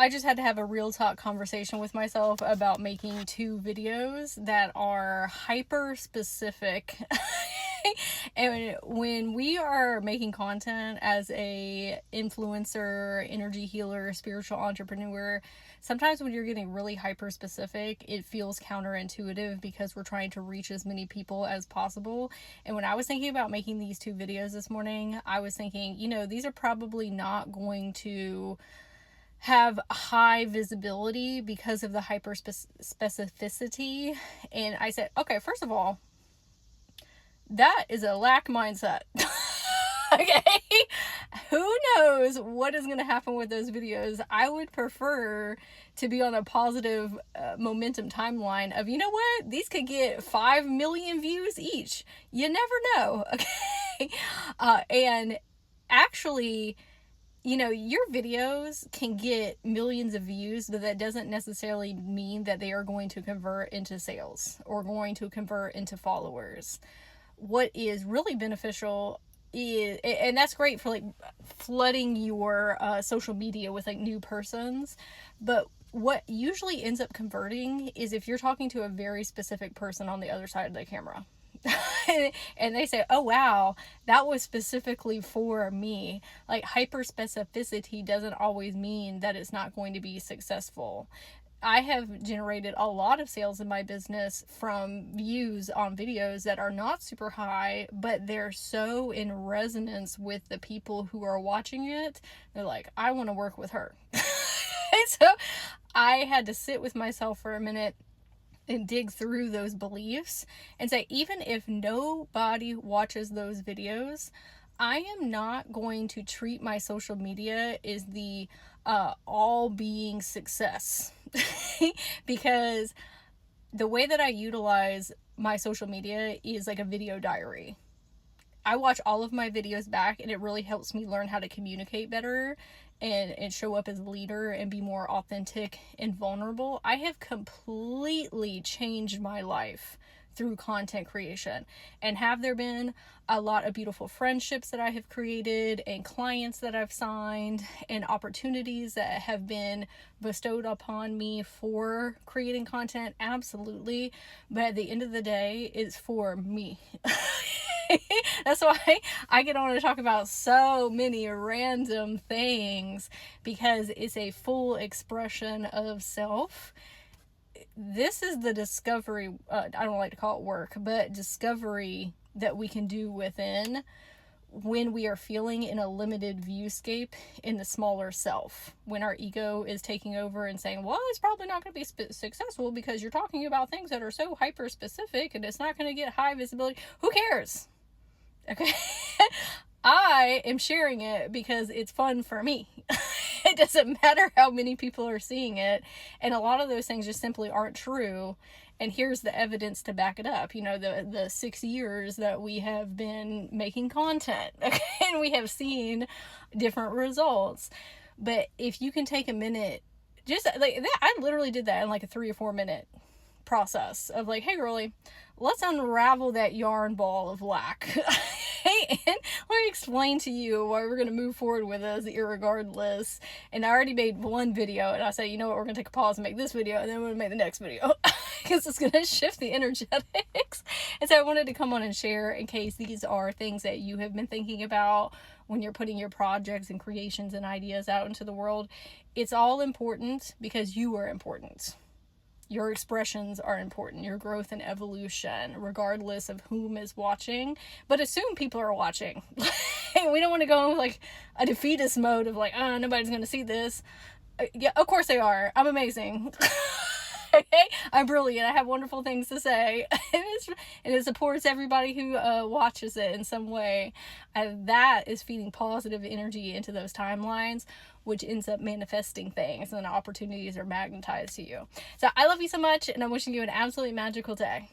I just had to have a real talk conversation with myself about making 2 videos that are hyper specific. And when we are making content as a influencer, energy healer, spiritual entrepreneur, sometimes when you're getting really hyper specific, it feels counterintuitive because we're trying to reach as many people as possible. And when I was thinking about making these 2 videos this morning, I was thinking, these are probably not going to have high visibility because of the hyper specificity. And I said, okay, first of all, that is a lack mindset. Okay, who knows what is going to happen with those videos. I would prefer to be on a positive momentum timeline of, what, these could get 5 million views each. You never know. Okay. And actually, your videos can get millions of views, but that doesn't necessarily mean that they are going to convert into sales or going to convert into followers. What is really beneficial is, and that's great for like flooding your social media with like new persons, but what usually ends up converting is if you're talking to a very specific person on the other side of the camera. And they say, oh wow, that was specifically for me. Like, hyper specificity doesn't always mean that it's not going to be successful. I have generated a lot of sales in my business from views on videos that are not super high, but they're so in resonance with the people who are watching it. They're like, I want to work with her. And so I had to sit with myself for a minute and dig through those beliefs and say, even if nobody watches those videos, I am not going to treat my social media as the all-being success. Because the way that I utilize my social media is like a video diary. I watch all of my videos back, and it really helps me learn how to communicate better and show up as a leader and be more authentic and vulnerable. I have completely changed my life through content creation. And have there been a lot of beautiful friendships that I have created, and clients that I've signed, and opportunities that have been bestowed upon me for creating content? Absolutely. But at the end of the day, it's for me. That's why I get on to talk about so many random things, because it's a full expression of self. This is the discovery, I don't like to call it work, but discovery that we can do within when we are feeling in a limited viewscape in the smaller self. When our ego is taking over and saying, well, it's probably not going to be successful because you're talking about things that are so hyper specific and it's not going to get high visibility. Who cares? Okay. I am sharing it because it's fun for me. It doesn't matter how many people are seeing it. And a lot of those things just simply aren't true. And here's the evidence to back it up. The 6 years that we have been making content, okay, and we have seen different results. But if you can take a minute, just like that, I literally did that in like a 3 or 4 minute process of like, hey girlie, let's unravel that yarn ball of lack. And let me explain to you why we're going to move forward with this irregardless. And I already made one video, and I said, you know what, we're going to take a pause and make this video, and then we're going to make the next video because it's going to shift the energetics. And so I wanted to come on and share in case these are things that you have been thinking about when you're putting your projects and creations and ideas out into the world. It's all important because you are important. Your expressions are important, your growth and evolution, regardless of whom is watching. But assume people are watching. We don't want to go in with like a defeatist mode of like, oh, nobody's going to see this. Yeah, of course they are. I'm amazing. Okay? I'm brilliant. I have wonderful things to say. And it supports everybody who watches it in some way. That is feeding positive energy into those timelines, which ends up manifesting things, and opportunities are magnetized to you. So I love you so much, and I'm wishing you an absolutely magical day.